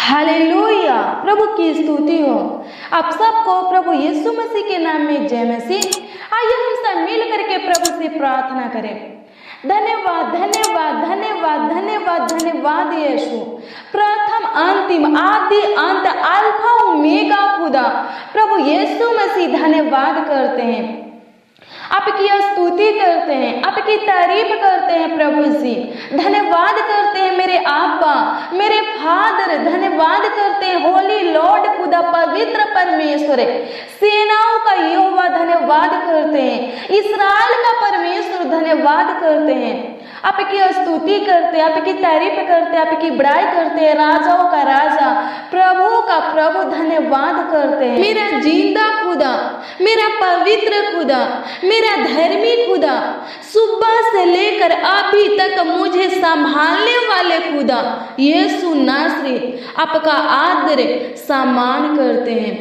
Hallelujah, प्रभु की स्तुति हो। आप सबको प्रभु यीशु मसीह के नाम में जय मसीह। आइए हम सब मिल करके प्रभु से प्रार्थना करें। धन्यवाद धन्यवाद धन्यवाद धन्यवाद धन्यवाद यीशु, प्रथम अंतिम आदि अंत अल्फा ओमेगा खुदा प्रभु यीशु मसीह धन्यवाद करते हैं, आपकी स्तुति करते हैं, आपकी तारीफ करते हैं। प्रभु जी धन्यवाद करते हैं मेरे आबा मेरे फादर, धन्यवाद करते हैं होली लॉर्ड खुदा पवित्र परमेश्वर, सेनाओं का यहोवा धन्यवाद करते हैं, इस्राएल का परमेश्वर धन्यवाद करते हैं, आपकी स्तुति करते हैं, आपकी तारीफ करते हैं, आपकी बड़ाई करते हैं। राजाओं का राजा प्रभु का प्रभु धन्यवाद करते हैं। मेरा जिंदा खुदा, मेरा पवित्र खुदा, मेरा धर्मी खुदा, सुबह से लेकर अभी तक मुझे संभालने वाले खुदा यीशु नासरी आपका आदर सम्मान करते हैं,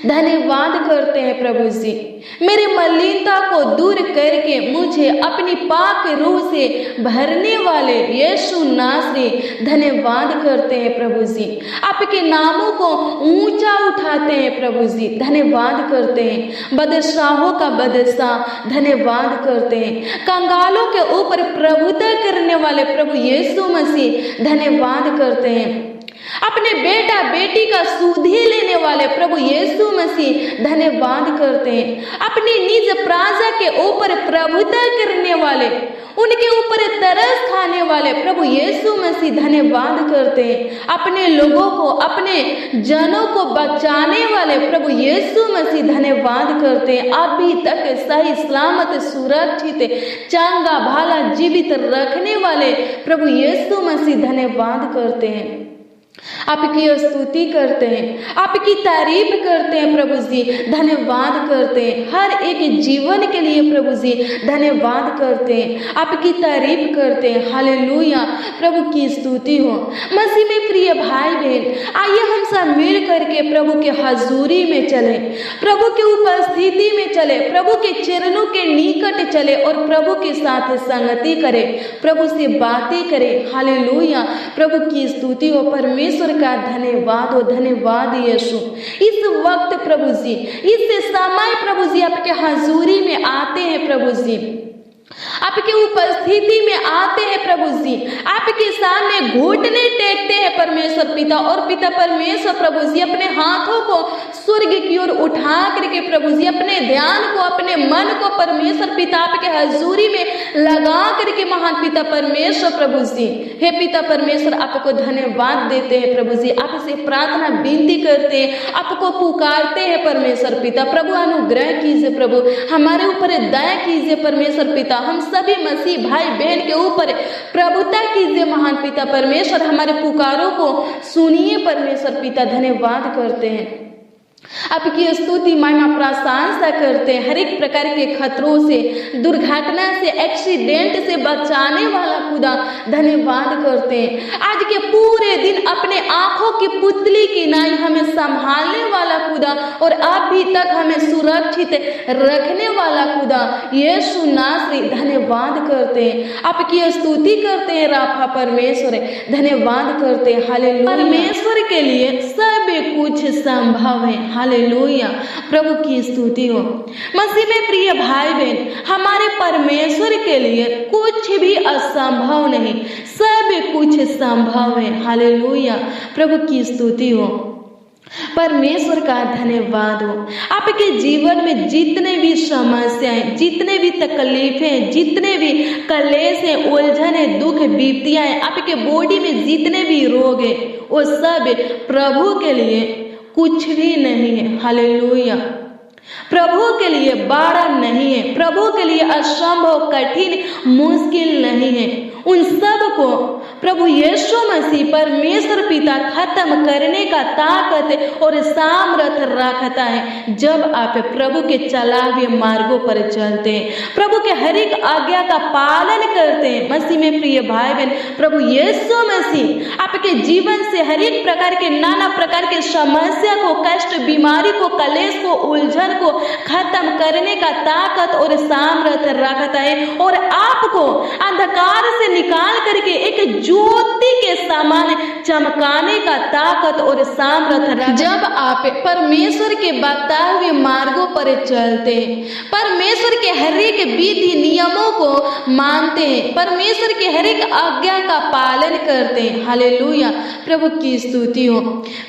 धन्यवाद करते हैं। प्रभु जी मेरी मलिनता को दूर करके मुझे अपनी पाक रूह से भरने वाले यीशु नासरी धन्यवाद करते हैं। प्रभु जी आपके नामों को ऊंचा उठाते हैं। प्रभु जी धन्यवाद करते हैं। बादशाहों का बादशाह धन्यवाद करते हैं। कंगालों के ऊपर प्रभुता करने वाले प्रभु यीशु मसीह धन्यवाद करते हैं। अपने बेटा बेटी का सुधि लेने वाले प्रभु यीशु मसीह धन्यवाद करते हैं। अपनी निज प्रजा के ऊपर प्रभुता करने वाले, उनके ऊपर तरस खाने वाले प्रभु यीशु मसीह धन्यवाद करते हैं। अपने लोगों को, अपने जनों को बचाने वाले प्रभु यीशु मसीह धन्यवाद करते हैं। अभी तक सही सलामत सुरक्षित चंगा भला जीवित रखने वाले प्रभु यीशु मसीह धन्यवाद करते हैं, आपकी स्तुति करते हैं, आपकी तारीफ करते हैं। प्रभु जी धन्यवाद करते हैं। हर एक जीवन के लिए प्रभु जी धन्यवाद करते हैं, आपकी तारीफ करते हैं। हालेलुया, प्रभु की स्तुति हो। मसीह में प्रिय भाई बहन, आइए हम सब मिल करके प्रभु के हजूरी में चले, प्रभु की उपस्थिति में चले, प्रभु के चरणों के निकट चले और प्रभु के साथ संगति करें, प्रभु से बातें करें। हालेलुया, प्रभु की स्तुति हो। परमेश्वर का धन्यवाद हो, धन्यवाद यीशु। इस वक्त प्रभु जी, इस समय प्रभु जी आपके हजूरी में आते हैं। प्रभु जी आपकी उपस्थिति में आते हैं। प्रभु जी आपके सामने घुटने टेकते हैं परमेश्वर पिता, और पिता परमेश्वर प्रभु जी अपने हाथों को स्वर्ग की ओर उठा करके प्रभु जी अपने ध्यान को, अपने मन को परमेश्वर पिता आपके हजूरी में लगा करके महान पिता परमेश्वर प्रभु जी, हे पिता परमेश्वर आपको धन्यवाद देते हैं। प्रभु जी आपसे प्रार्थना विनती करते हैं, आपको पुकारते हैं परमेश्वर पिता। प्रभु अनुग्रह कीजिए, प्रभु हमारे ऊपर दया कीजिए परमेश्वर पिता, हम सभी मसीह भाई बहन के ऊपर प्रभुता कीजिए महान पिता परमेश्वर। हमारे पुकारों को सुनिए परमेश्वर पिता, धन्यवाद करते हैं, आपकी स्तुति महिमा प्रशंसा करते हैं। हर एक प्रकार के खतरों से, दुर्घटना से, एक्सीडेंट से बचाने वाला खुदा धन्यवाद करते हैं। आज के पूरे दिन अपने आंखों की पुतली की नाई हमें संभालने वाला खुदा और अभी तक हमें सुरक्षित रखने वाला खुदा यीशु नासरी धन्यवाद करते हैं, आपकी स्तुति करते हैं। राफा परमेश्वर धन्यवाद करते हैं। हालेलुया, परमेश्वर के लिए सब कुछ संभव है। हालेलुया, प्रभु की स्तुति हो। मसीह में प्रिय भाई बहन, हमारे परमेश्वर के लिए कुछ भी असंभव नहीं, सब कुछ संभव है। हालेलुया, प्रभु की स्तुति हो। परमेश्वर का धन्यवाद हो। आपके जीवन में जितने भी समस्याएं, जितने भी तकलीफें, जितने भी कलेश हैं, उलझने, दुख, विपत्तियां, आपके बॉडी में जितने भी रोग हैं, वो सब प्रभु के लिए कुछ भी नहीं है। हालेलुया, प्रभु के लिए बड़ा नहीं है, प्रभु के लिए असंभव, कठिन, मुश्किल नहीं है। उन सब को प्रभु यीशु मसीह परमेश्वर पिता खत्म करने का ताकत और सामर्थ्य रखता है जब आप प्रभु के चला हुए मार्गों पर चलते हैं, प्रभु के हर एक आज्ञा का पालन करते हैं। मसीह में प्रिय भाई बहन, प्रभु यीशु मसीह आपके जीवन से हर एक प्रकार के, नाना प्रकार के समस्या को, कष्ट, बीमारी को, कलेश को, उलझन को खत्म करने का ताकत और सामर्थ्य रखता है और आपको अंधकार से निकाल करके एक ज्योति के समान चमकाने का ताकत और सामर्थ्य रखता है। जब आप परमेश्वर के बताए हुए मार्गों पर चलते हैं, परमेश्वर के हर एक विधि नियमों को मानते हैं, परमेश्वर के हर एक आज्ञा का पालन करते हैं, हालेलुया, प्रभु की स्तुति हो।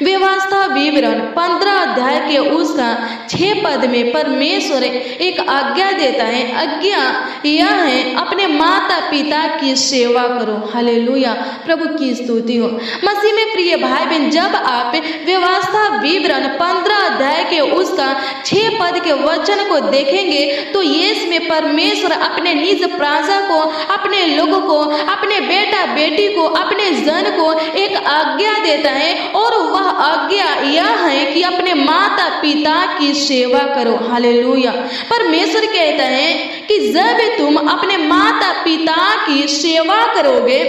व्यवस्था विवरण 15 अध्याय के उसका 6 पद में परमेश्वर एक आज्ञा देता है। आज्ञा यह है, अपने माता पिता की सेवा करो, हालेलुया, प्रभु की स्तुति हो। मसीह में प्रिय भाई बहन, जब आप व्यवस्था विवरण 15 अध्याय के उसका 6 पद के वचन को देखेंगे तो इसमें परमेश्वर अपने निज प्रजा को, अपने लोगों को, अपने बेटा बेटी को, अपने जन को एक आज्ञा देता है, और वह आज्ञा यह है कि अपने माता पिता की सेवा करो, हालेलुया। परमेश्वर कहता है कि जब तुम अपने माता पिता की सेवा करोगे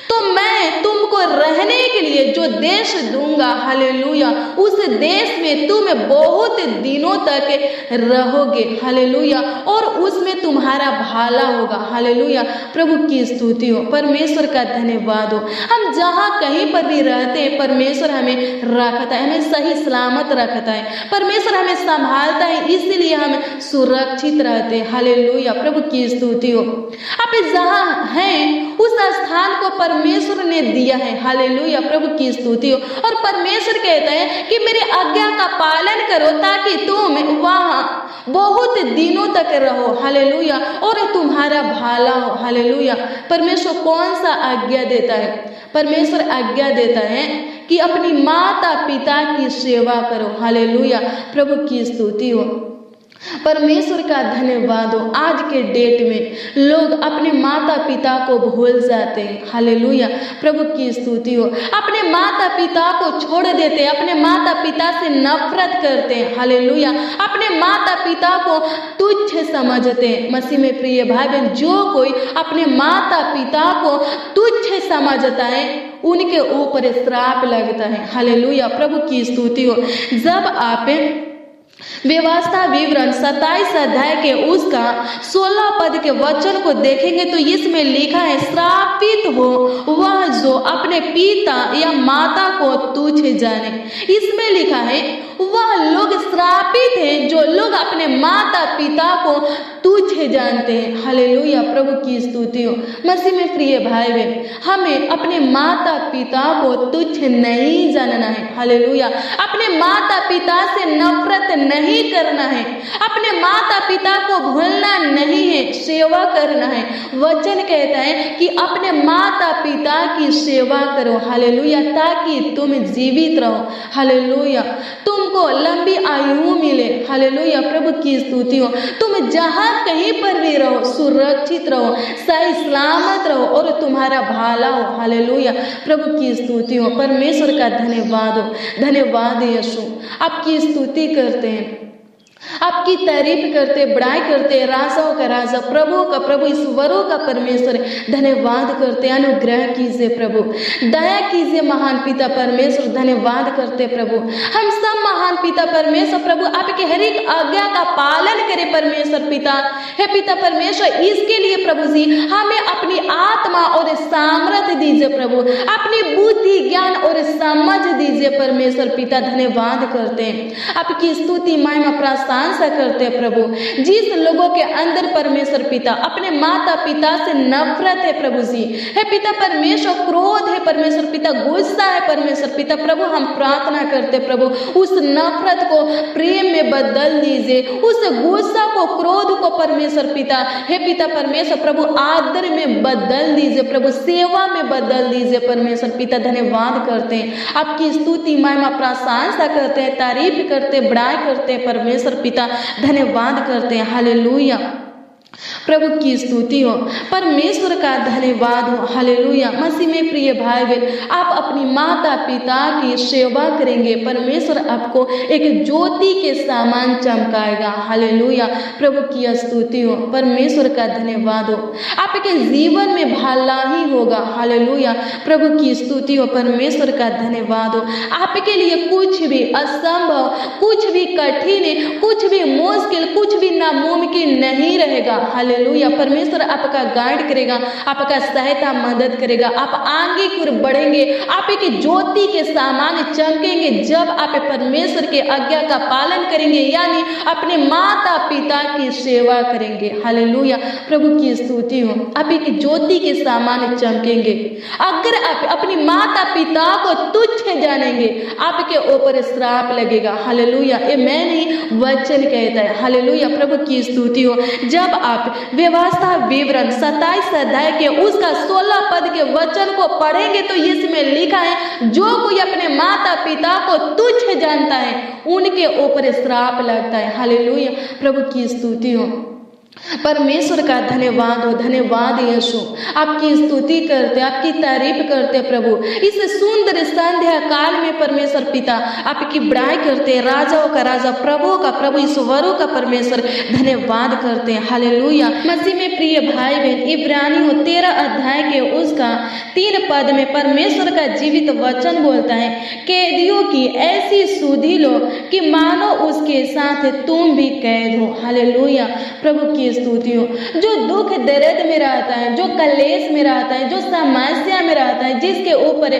तो मैं तुमको रहने के लिए जो देश दूंगा, हालेलुया, उस देश में तुम बहुत दिनों तक रहोगे, हालेलुया, और उसमें तुम्हारा भला होगा, हालेलुया, प्रभु की स्तुति हो। परमेश्वर का धन्यवाद हो। हम जहाँ कहीं पर भी रहते हैं, परमेश्वर हमें रखता है, हमें सही सलामत रखता है, परमेश्वर हमें संभालता है, इसलिए हम सुरक्षित रहते हैं, हालेलुया, प्रभु की स्तुति हो। आप जहाँ हैं उस स्थान को परमेश्वर ने दिया है, हालेलुया, प्रभु की स्तुति हो। और परमेश्वर कहता है कि मेरे आज्ञा का पालन करो ताकि तुम वहाँ बहुत दिनों तक रहो, हालेलुया, और तुम्हारा भला हो, हालेलुया। परमेश्वर कौन सा आज्ञा देता है? परमेश्वर आज्ञा देता है कि अपनी माता पिता की सेवा करो, हालेलुया, प्रभु की स्तुति हो। परमेश्वर का धन्यवाद हो। आज के डेट में लोग अपने माता पिता को भूल जाते हैं, हालेलुया, प्रभु की स्तुति हो। अपने माता पिता को छोड़ देते हैं, अपने माता पिता से नफरत करते हैं, हालेलुया, अपने माता पिता को तुच्छ समझते हैं। मसीह में प्रिय भाई बहन, जो कोई अपने माता पिता को तुच्छ समझता है उनके ऊपर श्राप लगता है, हालेलुया, प्रभु की स्तुति हो। जब आप व्यवस्था विवरण 27 अध्याय के उसका 16 पद के वचन को देखेंगे तो इसमें लिखा है, श्रापित हो वह जो अपने पिता या माता को तुच्छ जाने। इसमें लिखा है वह लोग श्रापित हैं जो लोग अपने माता पिता को तुच्छ जानते हैं, हालेलुया, प्रभु की स्तुति हो। मसीह में प्रिय भाई बहन, हमें अपने माता पिता को तुच्छ नहीं जानना है, हालेलुया, अपने माता पिता से नफरत नहीं करना है, अपने माता पिता को भूलना नहीं है, सेवा करना है। वचन कहता है कि अपने माता पिता की सेवा करो, हालेलुया, ताकि तुम जीवित रहो, हालेलुया, तुमको लंबी आयु मिले, हालेलुया, प्रभु की स्तुति हो। तुम जहाँ कहीं पर भी रहो सुरक्षित रहो, सही सलामत रहो और तुम्हारा भला हो, हालेलुया, प्रभु की स्तुति हो। परमेश्वर का धन्यवाद हो। धन्यवाद यीशु, आपकी स्तुति करते हैं, आपकी तारीफ करते, बड़ाई करते, राजाओं का राजा, प्रभुओं का प्रभु, ईश्वरों का परमेश्वर, धन्यवाद करते। अनुग्रह कीजिए प्रभु, दया कीजिए महान पिता परमेश्वर, धन्यवाद करते प्रभु। हम सब महान पिता परमेश्वर प्रभु आपके हर एक आज्ञा का पालन करें परमेश्वर पिता। हे पिता परमेश्वर, इसके लिए प्रभु जी हमें अपनी आत्मा और सामर्थ्य दीजिए प्रभु, अपनी बुद्धि ज्ञान और समझ दीजिए परमेश्वर पिता। धन्यवाद करते हैं, आपकी स्तुति महिमा प्रशंसा करते हैं प्रभु। जिस लोगों के अंदर परमेश्वर पिता अपने माता पिता से नफरत है प्रभु जी, हे पिता परमेश्वर, क्रोध है परमेश्वर पिता, गुस्सा है परमेश्वर पिता, प्रभु हम प्रार्थना करते प्रभु उस नफरत को प्रेम में बदल दीजिए, उस गुस्सा को, क्रोध को परमेश्वर पिता, हे पिता परमेश्वर प्रभु आदर में बदल दीजिए प्रभु, सेवा में बदल दीजिए परमेश्वर पिता। धन्यवाद करते हैं, आपकी स्तुति महिमा प्रशंसा करते हैं, तारीफ करते, बड़ाई करते हैं परमेश्वर पिता। धन्यवाद करते हैं, हालेलुया, प्रभु की स्तुति हो। परमेश्वर का धन्यवाद हो, हालेलुया। मसीह में प्रिय भाई बहन, आप अपनी माता पिता की सेवा करेंगे, परमेश्वर आपको एक ज्योति के समान चमकाएगा, हालेलुया, प्रभु की स्तुति हो। परमेश्वर का धन्यवाद हो, आपके जीवन में भला ही होगा, हालेलुया, प्रभु की स्तुति हो। परमेश्वर का धन्यवाद हो। आपके लिए कुछ भी असंभव, कुछ भी कठिन, कुछ भी मुश्किल, कुछ भी नामुमकिन नहीं रहेगा, हालेलुया, हालेलुया। परमेश्वर आपका गाइड करेगा, आपका सहायता मदद करेगा, आप आगे की ओर बढ़ेंगे, आप एक ज्योति के समान चमकेंगे जब आप परमेश्वर के आज्ञा का पालन करेंगे, यानी अपने माता पिता की सेवा करेंगे। हालेलुया, प्रभु की स्तुति हो। आप एक ज्योति के समान चमकेंगे। अगर आप अपनी माता पिता को तुच्छ जानेंगे, आपके ऊपर श्राप लगेगा। हालेलुया, ये मैं नहीं, वचन कहता है। हालेलुया, प्रभु की स्तुति हो। जब आप व्यवस्था विवरण 27 अध्याय के उसका 16 पद के वचन को पढ़ेंगे तो इसमें लिखा है, जो कोई अपने माता पिता को तुच्छ जानता है उनके ऊपर श्राप लगता है। हालेलुया, प्रभु की स्तुति हो। परमेश्वर का धन्यवाद हो। धन्यवाद यीशु, आपकी स्तुति करते, आपकी तारीफ करते प्रभु। इस सुंदर संध्या काल में परमेश्वर पिता आपकी बड़ाई करते, राजाओं का राजा, प्रभुओं का प्रभु, ईश्वरों का परमेश्वर धन्यवाद करते हैं। हालेलुया। मसीह में प्रिय भाई बहन, इब्रानियों 13 अध्याय के उसका 3 पद में परमेश्वर का जीवित वचन बोलता है, कैदियों की ऐसी सुधि लो कि मानो उसके साथ तुम भी कैद हो। हालेलुया, प्रभु की स्तुति हो। जो दुख दर्द में रहता है, जो कलेश में रहता है, जो समस्या में रहता है, जिसके ऊपर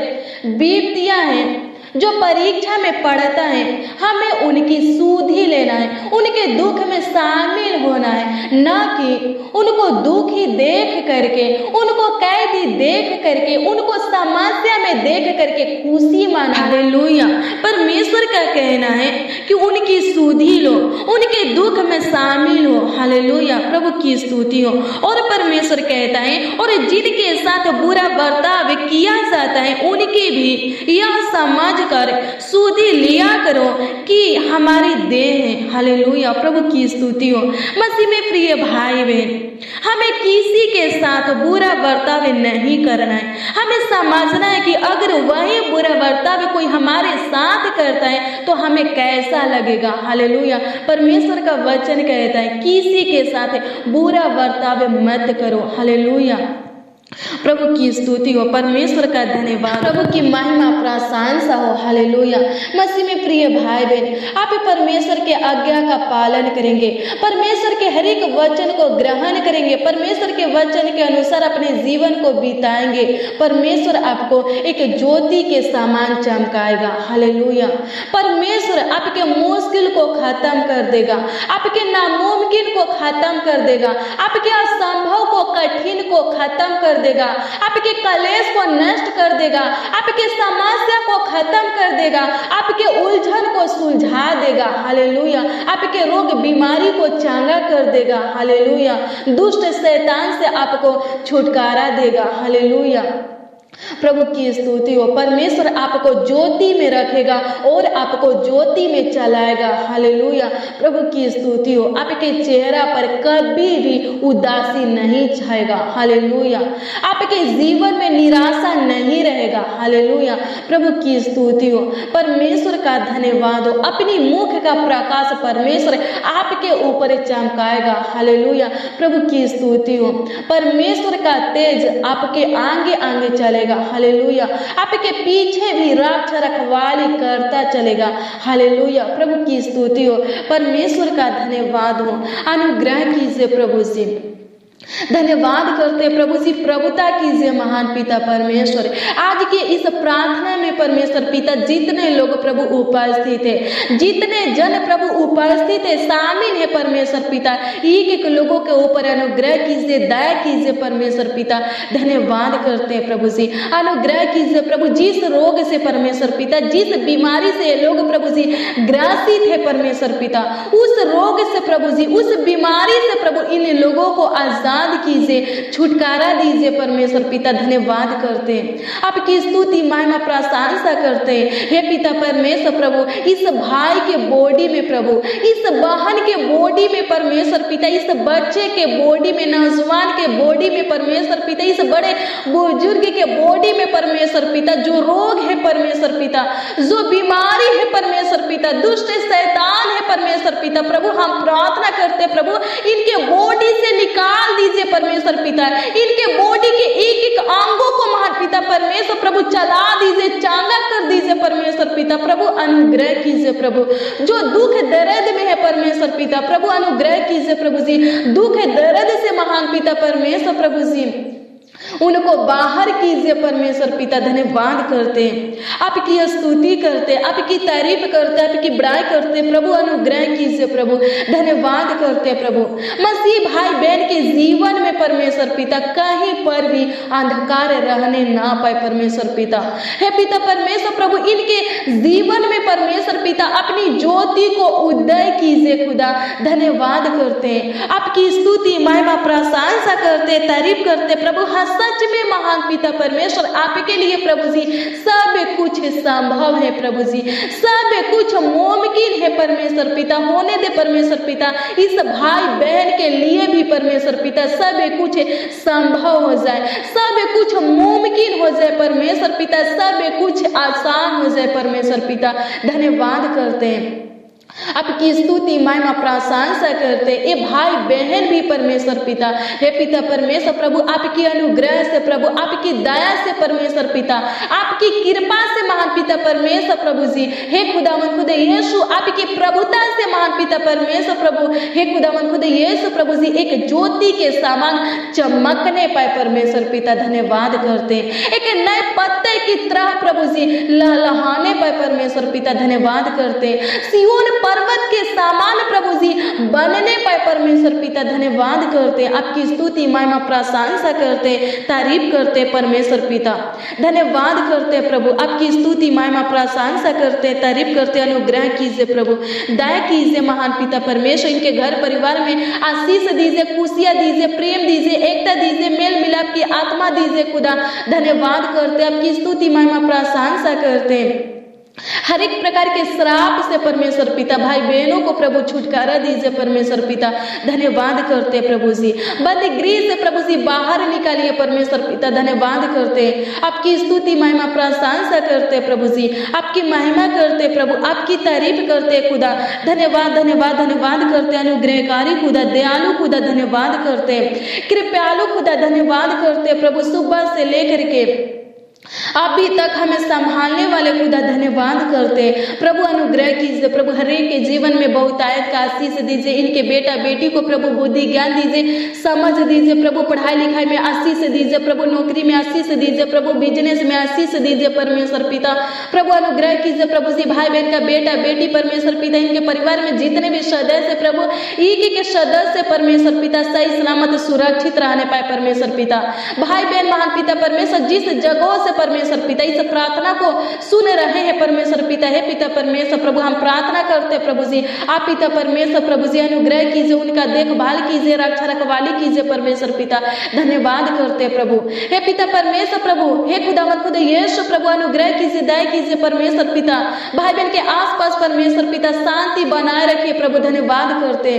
बीतियां हैं, जो परीक्षा में पढ़ता है, हमें उनकी सुधि लेना है, उनके दुख में शामिल होना है, न कि उनको दुखी देख करके, उनको कैदी देख करके, उनको समस्या में देख करके खुशी माना। हालेलुया, परमेश्वर का कहना है कि उनकी सुधि लो, उनके दुख में शामिल हो। हालेलुया, प्रभु की स्तुति हो। और परमेश्वर कहता है, और जिनके साथ बुरा बर्ताव किया जाता है उनकी भी यह समझ कर सुधि लिया करो कि हमारी देह है। हालेलुया, प्रभु की स्तुति हो। मसीह में प्रिय भाई बहन, हमें किसी के साथ बुरा बर्ताव नहीं करना है। हमें समझना है कि अगर वही बुरा बर्ताव कोई हमारे साथ करता है तो हमें कैसा लगेगा। हालेलुया, परमेश्वर का वचन कहता है, किसी के साथ बुरा बर्ताव मत करो। हालेलुया, प्रभु की स्तुति हो। परमेश्वर का धन्यवाद, प्रभु की महिमा प्रशंसा हो। हालेलुया। मसीह में प्रिय भाई बहन, आप परमेश्वर के आज्ञा का पालन करेंगे, परमेश्वर के हर एक वचन को ग्रहण करेंगे, परमेश्वर के वचन के अनुसार अपने जीवन को बिताएंगे, परमेश्वर आपको एक ज्योति के समान चमकाएगा। हालेलुया, परमेश्वर आपके मुश्किल को खत्म कर देगा, आपके नामुमकिन को खत्म कर देगा, आपके असंभव को, कठिन को खत्म कर देगा, आपके कलेश को नष्ट कर देगा, आपके समस्या को खत्म कर देगा, आपके उलझन को सुलझा देगा। हालेलुया, आपके रोग बीमारी को चंगा कर देगा। हालेलुया, दुष्ट शैतान से आपको छुटकारा देगा। हालेलुया, प्रभु की स्तुति हो। परमेश्वर आपको ज्योति में रखेगा और आपको ज्योति में चलाएगा। हालेलुया, प्रभु की स्तुति हो। आपके चेहरा पर कभी भी उदासी नहीं छाएगा। हालेलुया, आपके जीवन में निराशा नहीं रहेगा। हालेलुया, प्रभु की स्तुति हो। परमेश्वर का धन्यवाद हो। अपनी मुख का प्रकाश परमेश्वर आपके ऊपर चमकाएगा। हालेलुया, प्रभु की स्तुति हो। परमेश्वर का तेज आपके आगे आगे चलेगा। हालेलुया, आपके पीछे भी रक्षा रखवाली करता चलेगा। हालेलुया, प्रभु की स्तुति हो। परमेश्वर का धन्यवाद हो। अनुग्रह कीजिए प्रभु से, धन्यवाद करते प्रभु से, प्रभुता कीजिए महान पिता परमेश्वर। आज के इस प्रार्थना में परमेश्वर पिता जितने लोग प्रभु उपस्थित है, जितने जन प्रभु उपस्थित है, शामिल है परमेश्वर पिता, एक एक लोगों के ऊपर अनुग्रह कीजिए, दया कीजिए परमेश्वर पिता। धन्यवाद करते हैं प्रभु जी, अनुग्रह कीजिए प्रभु। जिस रोग से परमेश्वर पिता, जिस बीमारी से लोग प्रभु जी ग्रसित है परमेश्वर पिता, उस रोग से प्रभु जी, उस बीमारी से प्रभु इन लोगों को आजाद कीजिए, छुटकारा दीजिए परमेश्वर पिता। धन्यवाद करते हैं, आपकी स्तुति महिमा प्रशंसा करते हैं। हे पिता परमेश्वर प्रभु, इस भाई के बॉडी में प्रभु, इस बहन के बॉडी में परमेश्वर पिता, इस बच्चे के बॉडी में, नौजवान के बॉडी में परमेश्वर पिता, इस बड़े बुजुर्ग के बॉडी में परमेश्वर पिता, जो रोग है परमेश्वर पिता, जो बीमारी है परमेश्वर पिता, दुष्ट शैतान है परमेश्वर पिता, प्रभु हम प्रार्थना करते प्रभु, इनके बॉडी से निकाल दीजिए परमेश्वर पिता, इनके बॉडी के एक एक अंगों को महान पिता परमेश्वर प्रभु चला दीजिए, चांगा कर दीजिए परमेश्वर पिता। पिता, प्रभु अनुग्रह कीजिए प्रभु। जो दुख दर्द में है परमेश्वर पिता, प्रभु अनुग्रह कीजिए प्रभु जी। दुख दर्द से महान पिता परमेश्वर प्रभु जी उनको बाहर कीजिए परमेश्वर पिता। धन्यवाद करते, आपकी स्तुति करते, आपकी तारीफ करते, आपकी बड़ाई करते प्रभु। अनुग्रह कीजिए प्रभु। धन्यवाद करते प्रभु। मसीह भाई बहन के जीवन में परमेश्वर पिता कहीं पर भी अंधकार रहने ना पाए परमेश्वर पिता। हे पिता परमेश्वर प्रभु, इनके जीवन में परमेश्वर पिता अपनी ज्योति को उदय कीजिए खुदा। धन्यवाद करते, आपकी स्तुति महिमा प्रशंसा करते, तारीफ करते प्रभु। सच में महान पिता परमेश्वर, आपके लिए प्रभु जी सब कुछ संभव है प्रभु जी। सब कुछ मुमकिन है परमेश्वर पिता। होने दे परमेश्वर पिता, इस भाई बहन के लिए भी परमेश्वर पिता सब कुछ संभव हो जाए, सब कुछ मुमकिन हो जाए परमेश्वर पिता, सब कुछ आसान हो जाए परमेश्वर पिता। धन्यवाद करते हैं, आपकी स्तुति महिमा प्रशंसा करते। ये भाई बहन भी परमेश्वर पिता, हे पिता परमेश्वर प्रभु, आपकी अनुग्रह से प्रभु, आपकी दया से परमेश्वर पिता, आपकी कृपा से महान पिता परमेश्वर प्रभु जी, हे खुदावन खुद यीशु, आपकी प्रभुता से महान पिता परमेश्वर प्रभु, हे खुदावन खुद यीशु प्रभु जी, एक ज्योति के समान चमकने पाए परमेश्वर पिता। धन्यवाद करते, एक नए पत्ते की तरह प्रभु जी लहलहाने पाए परमेश्वर पिता। धन्यवाद करते, सिय्योन पर्वत के समान प्रभु जी बनने पाए परमेश्वर पिता। धन्यवाद करते, आपकी स्तुति महिमा प्रशंसा करते, तारीफ करते परमेश्वर पिता। धन्यवाद करते प्रभु, आपकी स्तुति महिमा प्रशंसा करते, तारीफ करते। अनुग्रह कीजिए प्रभु, दया कीजिए महान पिता परमेश्वर। इनके घर परिवार में आशीष दीजिए, खुशियां दीजिए, प्रेम दीजिए, एकता दीजिए, मेल मिलाप की आत्मा दीजिए खुदा। धन्यवाद करते, आपकी स्तुति महिमा प्रशंसा करते। हर एक प्रकार के श्राप से परमेश्वर पिता भाई बहनों को प्रभु छुटकारा दीजिए परमेश्वर पिता। धन्यवाद करते प्रभु जी, बंदी गृह से प्रभु जी बाहर निकालिए परमेश्वर पिता। धन्यवाद करते, आपकी स्तुति महिमा प्रशंसा करते प्रभु जी, आपकी महिमा करते प्रभु, आपकी तारीफ करते खुदा। धन्यवाद धन्यवाद धन्यवाद करते, अनुग्रहकारी खुदा, दयालु खुदा, धन्यवाद करते, कृपालु खुदा, धन्यवाद करते प्रभु। सुबह से लेकर के अभी तक हमें संभालने वाले खुदा, धन्यवाद करते प्रभु। अनुग्रह कीजिए प्रभु, हर एक के जीवन में बहुतायत का आशीष दीजिए। इनके बेटा बेटी को प्रभु बुद्धि ज्ञान दीजिए, समझ दीजिए प्रभु। पढ़ाई लिखाई में आशीष दीजिए प्रभु, नौकरी में आशीष दीजिए प्रभु, बिजनेस में आशीष दीजिए परमेश्वर पिता। प्रभु अनुग्रह कीजिए प्रभु जी, भाई बहन का बेटा बेटी परमेश्वर पिता, इनके परिवार में जितने भी सदस्य प्रभु, एक एक सदस्य परमेश्वर पिता सही सलामत सुरक्षित रहने पाए परमेश्वर पिता। भाई बहन महान पिता परमेश्वर जिस जगहों से परमेश्वर पिता इस प्रार्थना को सुन रहे हैं परमेश्वर पिता, है पिता परमेश्वर प्रभु, हम प्रार्थना करते प्रभु जी, आप पिता परमेश्वर प्रभु जी अनुग्रह कीजिए, उनका देखभाल कीजिए, रक्षा रखवाली कीजिए परमेश्वर पिता। धन्यवाद करते प्रभु, हे पिता परमेश्वर प्रभु, हे खुदावंद खुदा यीशु प्रभु, अनुग्रह कीजिए, दया कीजिए परमेश्वर पिता। भाई बहन के आसपास परमेश्वर पिता शांति बनाए रखिए प्रभु। धन्यवाद करते,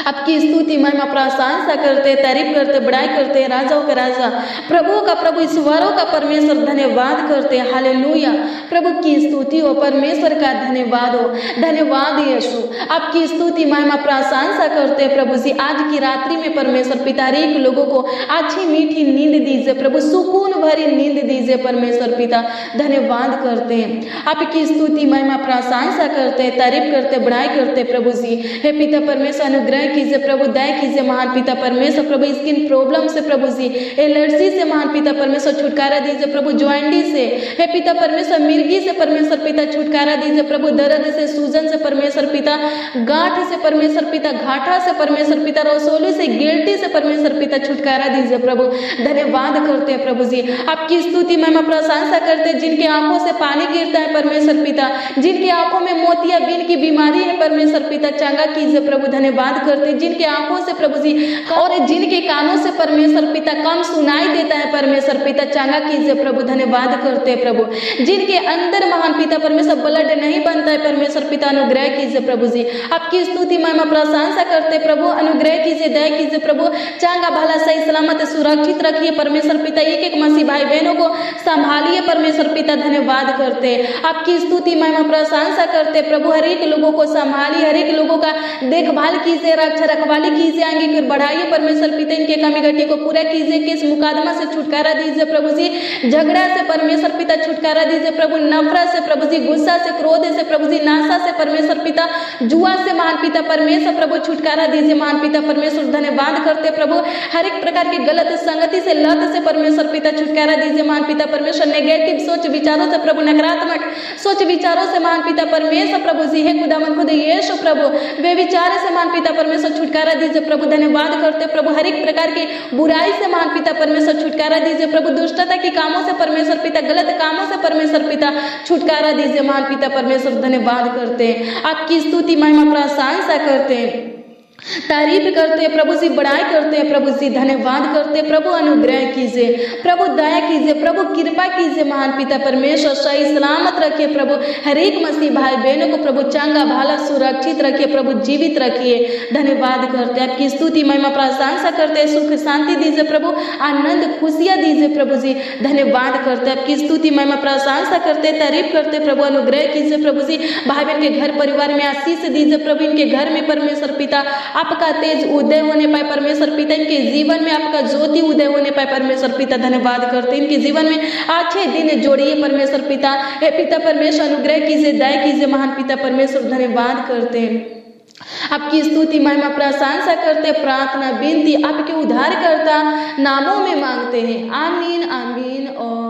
आपकी स्तुति महिमा प्रशंसा करते, तारीफ करते, बड़ाई करते, राजाओं का राजा, प्रभु का प्रभु, ईश्वरों का परमेश्वर। धन्यवाद करते, हालेलुया। प्रभु की स्तुति हो, परमेश्वर का धन्यवाद हो। धन्यवाद यीशु, आपकी स्तुति महिमा प्रशंसा करते प्रभु जी। आज की रात्रि में परमेश्वर पिता हर एक लोगों को अच्छी मीठी नींद दीजिए प्रभु, सुकून भरी नींद दीजिए परमेश्वर पिता। धन्यवाद करते हैं, आपकी स्तुति महिमा प्रशंसा करते, तारीफ करते, बड़ाई करते प्रभु जी। हे पिता परमेश्वर अनुग्रह कीजिए प्रभु, दया कीजिए महान पिता परमेश्वर प्रभु। स्किन प्रॉब्लम से प्रभु जी, एलर्जी से महान पिता परमेश्वर छुटकारा दीजिए प्रभु। ज्वाइंटिस से हे पिता परमेश्वर, मिर्गी से परमेश्वर पिता छुटकारा दीजिए प्रभु। दर्द से, सूजन से परमेश्वर पिता, गांठ से परमेश्वर पिता, घाटा से परमेश्वर पिता, रसोली से, गिल्टी से परमेश्वर पिता छुटकारा दीजिए प्रभु। धन्यवाद करते हैं प्रभु जी, आपकी स्तुति महिमा प्रशंसा करते। जिनके आंखों से पानी गिरता है परमेश्वर पिता, जिनके आंखों में मोतियाबिंद की बीमारी है परमेश्वर पिता, चंगा कीजिए प्रभु। धन्यवाद करते, जिनके आंखों से प्रभु जी और जिनके कानों से परमेश्वर पिता कम सुनाई देता है परमेश्वर पिता, चंगा कीजिए प्रभु। धन्यवाद करते प्रभु, जिनके अंदर महान पिता परमेश्वर ब्लड नहीं बनता है परमेश्वर पिता, अनुग्रह कीजिए प्रभु जी। आपकी स्तुति महिमा प्रशंसा करते प्रभु, अनुग्रह कीजिए, दया कीजिए प्रभु। चंगा भला सही सलामत सुरक्षित रखिए परमेश्वर पिता। एक एक मसीह भाई बहनों को संभालिए परमेश्वर पिता। धन्यवाद करते, आपकी स्तुति महिमा प्रशंसा करते प्रभु। हर एक लोगों को संभालिए, हर एक लोगों का देखभाल कीजिए, रक्षा रखवाली कीजिए, आगे की ओर बढ़ाइए परमेश्वर पिता, इनके कमी घटी को पूरा कीजिए, केस मुकदमा से छुटकारा दीजिए प्रभु जी, झगड़ा से परमेश्वर पिता छुटकारा दीजिए प्रभु, नफरत से प्रभु जी, गुस्सा से, क्रोध से प्रभु जी, नाशा से परमेश्वर पिता, जुआ से महान पिता परमेश्वर प्रभु छुटकारा दीजिए महान पिता परमेश्वर। धन्यवाद करते प्रभु, हर एक प्रकार की गलत संगति से, लत से परमेश्वर पिता छुटकारा दीजिए महान पिता परमेश्वर। नेगेटिव सोच विचारों से प्रभु, नकारात्मक सोच विचारों से महान पिता परमेश्वर प्रभु जी, हे खुदावन खुद यीशु प्रभु, वे विचार से महान पिता परमेश्वर छुटकारा दीजिए प्रभु। धन्यवाद करते प्रभु, हर एक प्रकार की बुराई से महान पिता परमेश्वर छुटकारा दीजिए प्रभु, दुष्टता के कामों से परमेश्वर पिता, गलत कामों से परमेश्वर पिता छुटकारा दीजिए महान पिता परमेश्वर। धन्यवाद करते हैं, आपकी स्तुति महिमा प्रशंसा करते हैं, तारीफ करते हैं प्रभु जी, बड़ाई करते हैं प्रभु जी। धन्यवाद करते हैं प्रभु, अनुग्रह कीजिए प्रभु, दया कीजिए प्रभु, कृपा कीजिए महान पिता परमेश्वर। सही सलामत रखिए प्रभु, हर एक मसीह भाई बहनों को प्रभु चंगा भाला सुरक्षित रखिए प्रभु, जीवित रखिए। धन्यवाद करते हैं, आपकी स्तुति महिमा प्रशंसा करते हैं, सुख शांति दीजिए प्रभु, आनंद खुशियाँ दीजिए प्रभु जी। धन्यवाद करते हैं, आपकी स्तुति महिमा प्रशंसा करते हैं, तारीफ करते प्रभु, अनुग्रह कीजिए प्रभु जी। भाई बहन के घर परिवार में आशीष दीजिए प्रभु, इनके घर में परमेश्वर पिता आपका तेज उदय होने पाए परमेश्वर पिता, इनके जीवन में आपका ज्योति उदय होने पाए परमेश्वर पिता। धन्यवाद करते, इनके जीवन में अच्छे दिन जोड़िए परमेश्वर पिता, हे पिता परमेश्वर, अनुग्रह कीजिए, दया कीजिए महान पिता परमेश्वर। धन्यवाद करते हैं, आपकी स्तुति महिमा प्रशंसा करते, प्रार्थना विनती आपके उद्धारकर्ता नामों में मांगते हैं, आमीन आमीन और